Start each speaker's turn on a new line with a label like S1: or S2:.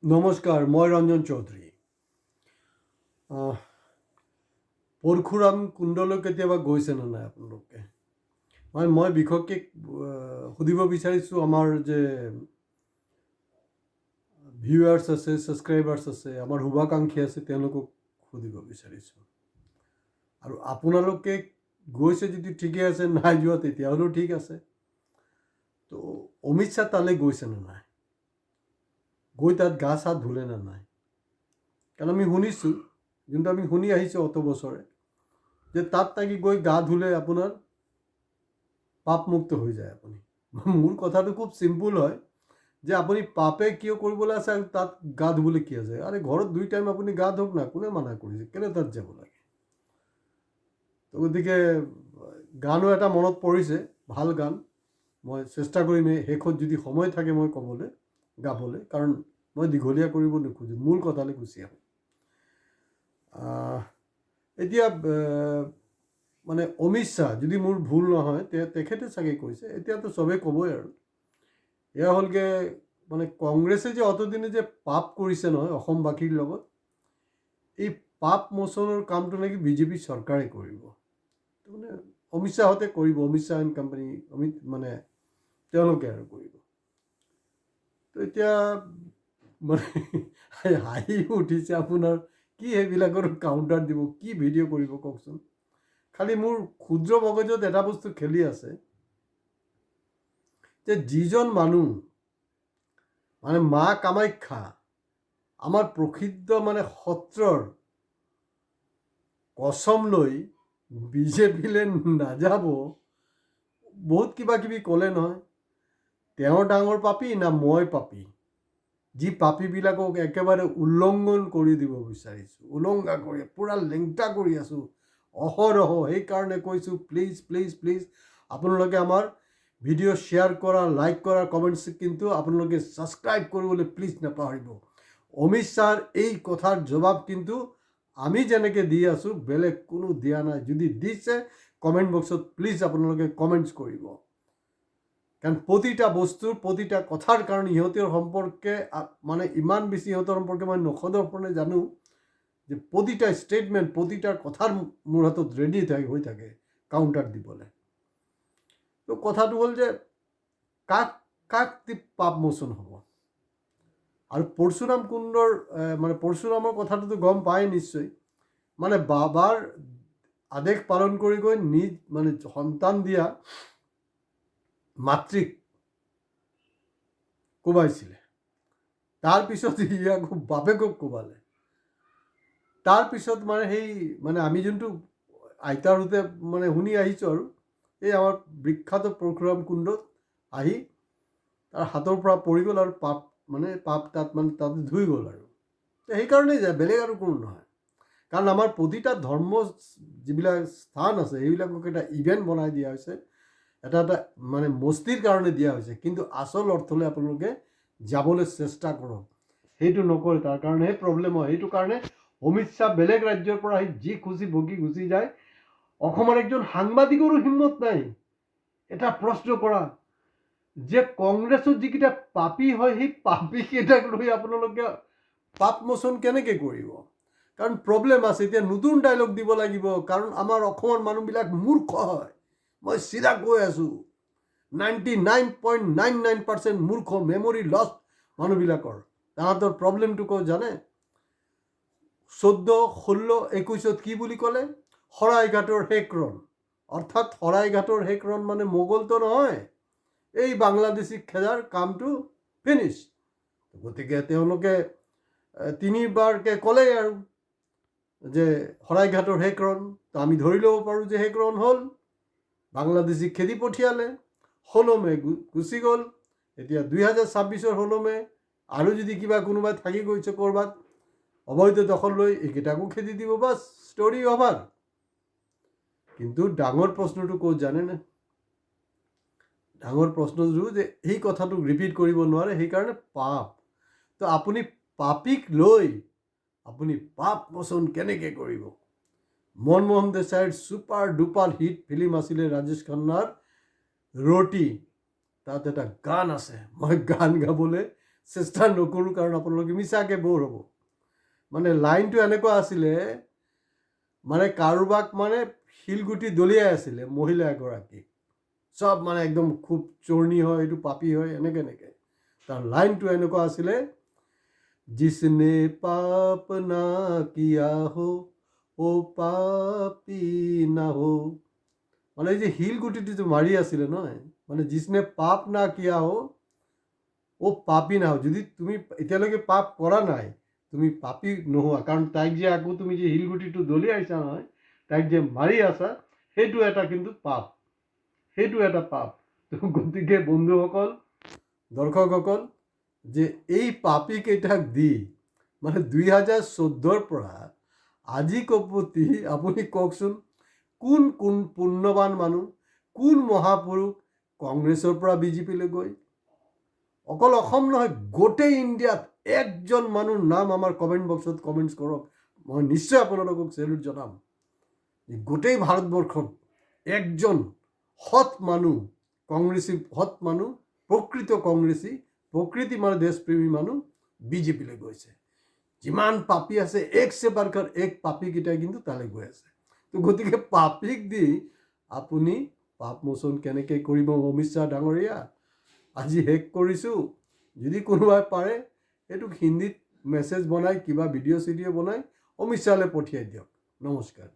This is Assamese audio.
S1: নমস্কাৰ, মই ৰঞ্জন চৌধুৰী। পৰশুৰাম কুণ্ডলৈ কেতিয়াবা গৈছেনে নাই আপোনালোকে? মই বিশেষকৈ সুধিব বিচাৰিছোঁ আমাৰ যে ভিউৱাৰ্ছ আছে, ছাবস্ক্ৰাইবাৰ্ছ আছে, আমাৰ শুভাকাংক্ষী আছে, তেওঁলোকক সুধিব বিচাৰিছোঁ। আৰু আপোনালোকে গৈছে যদি ঠিকে আছে, নাই যোৱা তেতিয়াহ'লেও ঠিক আছে। তো অমিত শ্বাহ তালৈ গৈছেনে নাই? গৈ তাত গা চা ধুলে নে নাই? কাৰণ আমি শুনিছোঁ, যোনটো আমি শুনি আহিছোঁ অত বছৰে, যে তাত থাকি গৈ গা ধুলে আপোনাৰ পাপমুক্ত হৈ যায় আপুনি। মোৰ কথাটো খুব চিম্পুল হয় যে আপুনি পাপে কিয় কৰিবলৈ আছে আৰু তাত গা ধুবলৈ কি আছে? আৰে ঘৰত 2 টাইম আপুনি গা ধুওক না, কোনে মানা কৰিছে? কেলে তাত যাব লাগে? তো গতিকে গানো এটা মনত পৰিছে, ভাল গান। মই চেষ্টা কৰিম শেষত যদি সময় থাকে মই ক'বলৈ, গাবলৈ, কাৰণ মই দীঘলীয়া কৰিব নোখোজোঁ, মূল কথালৈ গুচি আহোঁ। এতিয়া মানে অমিত শ্বাহ, যদি মোৰ ভুল নহয়, তেখেতে চাগে কৈছে, এতিয়াতো চবেই ক'বই আৰু, এয়া হ'লগৈ মানে কংগ্ৰেছে যে অতদিনে যে পাপ কৰিছে নহয় অসমবাসীৰ লগত, এই পাপ মোচনৰ কামটো নেকি বিজেপি চৰকাৰে কৰিব। মানে অমিত শ্বাহতে কৰিব, অমিত শ্বাহ এণ্ড কোম্পানী, মানে তেওঁলোকে আৰু কৰিব। তো এতিয়া মানে হাঁহি উঠিছে আপোনাৰ, কি সেইবিলাকৰ কাউণ্টাৰ দিব, কি ভিডিঅ' কৰিব কওকচোন। খালি মোৰ ক্ষুদ্ৰ মগজত এটা বস্তু খেলি আছে যে যিজন মানুহ মানে মা কামাখ্যা, আমাৰ প্ৰসিদ্ধ মানে সত্ৰৰ কচম লৈ বিজেপিলৈ নাযাব, বহুত কিবা কিবি ক'লে নহয়। তেওঁ ডাঙৰ পাপী না মই পাপী? যি পাপীবিলাকক একেবাৰে উল্লংঘন কৰি দিব বিচাৰিছোঁ, উলংঘা কৰি পূৰা লেংটা কৰি আছোঁ অহৰহ। সেইকাৰণে কৈছোঁ, প্লিজ প্লিজ প্লিজ আপোনালোকে আমাৰ ভিডিঅ' শ্বেয়াৰ কৰা, লাইক কৰা, কমেণ্টছ কিন্তু আপোনালোকে ছাবস্ক্ৰাইব কৰিবলৈ প্লিজ নাপাহৰিব। অমিত শ্বাহৰ এই কথাৰ জবাব কিন্তু আমি যেনেকৈ দি আছোঁ, বেলেগ কোনো দিয়া নাই। যদি দিছে কমেণ্ট বক্সত প্লিজ আপোনালোকে কমেণ্টছ কৰিব, কাৰণ প্ৰতিটা বস্তুৰ প্ৰতিটা কথাৰ কাৰণে ইহঁতৰ সম্পৰ্কে মানে ইমান বেছি ইহঁতৰ সম্পৰ্কে মই নখদৰ্পণে জানো যে প্ৰতিটা ষ্টেটমেণ্ট, প্ৰতিটা কথাৰ মোৰ হাতত ৰেডি হৈ থাকে কাউণ্টাৰ দিবলৈ। তো কথাটো হ'ল যে কাক কাক পাপ মোচন হ'ব? আৰু পৰশুৰাম কুণ্ডৰ মানে পৰশুৰামৰ কথাটোতো গম পায় নিশ্চয়। মানে বাবাৰ আদেশ পালন কৰি গৈ নিজ মানে সন্তান দিয়া মাতৃক কোবাইছিলে, তাৰপিছত আকৌ বাপেকক কোবালে। তাৰপিছত মানে সেই মানে আমি যোনটো আইতাৰ সৈতে মানে শুনি আহিছোঁ আৰু, এই আমাৰ বিখ্যাত পৰশুৰাম কুণ্ডত আহি তাৰ হাতৰ পৰা পৰি গ'ল আৰু পাপ তাত ধুই গ'ল আৰু। সেইকাৰণেই যায়, বেলেগ আৰু কোনো নহয়। কাৰণ আমাৰ প্ৰতিটা ধৰ্ম যিবিলাক স্থান আছে সেইবিলাকক এটা ইভেণ্ট বনাই দিয়া হৈছে, এটা এটা মানে মস্তিৰ কাৰণে দিয়া হৈছে, কিন্তু আচল অৰ্থলৈ আপোনালোকে যাবলৈ চেষ্টা কৰক। সেইটো নকৰে, তাৰ কাৰণেহে প্ৰব্লেম হয়। সেইটো কাৰণে অমিত শ্বাহ বেলেগ ৰাজ্যৰ পৰা আহি যি খুচি বকি গুচি যায়। অসমৰ একজন সাংবাদিকৰো হিম্মত নাই এটা প্ৰশ্ন কৰা যে কংগ্ৰেছৰ যিকেইটা পাপী হয়, সেই পাপীকেইটাক লৈ আপোনালোকে পাপমোচন কেনেকৈ কৰিব? কাৰণ প্ৰব্লেম আছে। এতিয়া নতুন ডাইলগ দিব লাগিব, কাৰণ আমাৰ অসমৰ মানুহবিলাক মূৰ্খ হয়। মই চিধা কৈ আছোঁ, 99.99% মূৰ্খ, মেমৰি লষ্ট মানুহবিলাকৰ। তাহাঁতৰ প্ৰব্লেমটো ক'ত জানে? 14, 16, 21 কি বুলি ক'লে? শৰাইঘাটৰ শেষ ৰণ। অৰ্থাৎ শৰাইঘাটৰ শেষ ৰণ মানে মোগলটো নহয়, এই বাংলাদেশী খেদাৰ কামটো ফিনিছ। গতিকে তেওঁলোকে 3বাৰকৈ ক'লেই আৰু যে শৰাইঘাটৰ শেষ ৰণ। তো আমি ধৰি ল'ব পাৰোঁ যে শেষ ৰণ হ'ল, বাংলাদেশী খেদি পঠিয়ালে, 16 মে গুচি গ'ল। এতিয়া 2026 16 মে আৰু যদি কিবা কোনোবাই থাকি গৈছে ক'ৰবাত অবৈধ দখল লৈ, এইকেইটাকো খেদি দিব, বাছ ষ্টৰি অভাৰ। কিন্তু ডাঙৰ প্ৰশ্নটো ক'ত জানেনে? ডাঙৰ প্ৰশ্নটো যে এই কথাটোক ৰিপিট কৰিব নোৱাৰে, সেইকাৰণে পাপ। তো আপুনি পাপীক লৈ আপুনি পাপ মোচন কেনেকৈ কৰিব? মনমোহন দেশাইৰ ছুপাৰ ডুপাৰ হিট ফিল্ম আছিলে ৰাজেশ খান্নাৰ ৰোটি। তাত এটা গান আছে, মই গান গাবলৈ চেষ্টা নকৰোঁ, কাৰণ আপোনালোকে মিছাকৈ বৰ হ'ব। মানে লাইনটো এনেকুৱা আছিলে, মানে কাৰোবাক মানে শিলগুটি দলিয়াই আছিলে মহিলা এগৰাকী, চব মানে একদম খুব চৰ্ণি হয়, এইটো পাপী হয়, এনেকৈ তাৰ লাইনটো এনেকুৱা আছিলে, जिसने पाप ना किया हो ओ पापी ना हो। মানে এই যে শিলগুটিটো মাৰি আছিলে নহয়, মানে जिसने पाप ना किया हो ও পাপী না हो। যদি তুমি এতিয়ালৈকে পাপ কৰা নাই, তুমি পাপী নোহোৱা, কাৰণ তাইক যে আকৌ তুমি যে শিলগুটিটো দলিয়াইছা নহয়, তাইক যে মাৰি আছা, সেইটো এটা কিন্তু পাপ, সেইটো এটা পাপ। তো গতিকে বন্ধুসকল, দৰ্শকসকল, যে এই পাপীকেইটাক দি মানে 2014 পৰা আজি কপতি আপুনি কওকচোন, কোন পুণ্যৱান মানুহ, কোন মহাপুৰুষ কংগ্ৰেছৰ পৰা বিজেপিলৈ গৈ, অকল অসম নহয় গোটেই ইণ্ডিয়াত একজন মানুহৰ নাম আমাৰ কমেণ্ট বক্সত কমেণ্টছ কৰক, মই নিশ্চয় আপোনালোকক চেলুট জনাম। গোটেই ভাৰতবৰ্ষত একজন সৎ মানুহ, কংগ্ৰেছী সৎ মানুহ, প্ৰকৃত কংগ্ৰেছী, প্ৰকৃতি মানে দেশপ্ৰেমী মানুহ বিজেপিলৈ গৈছে। যিমান পাপী আছে এক সে বাৰকাৰ এক পাপীকেইটাই কিন্তু তালৈ গৈ আছে। তো গতিকে পাপীক দি আপুনি পাপ মোচন কেনেকৈ কৰিব অমিত শ্বাহ ডাঙৰীয়া? আজি শেষ কৰিছোঁ। যদি কোনোবাই পাৰে এইটোক হিন্দীত মেছেজ বনাই কিবা ভিডিঅ' চিডিঅ' বনাই অমিত শ্বাহলৈ পঠিয়াই দিয়ক। নমস্কাৰ।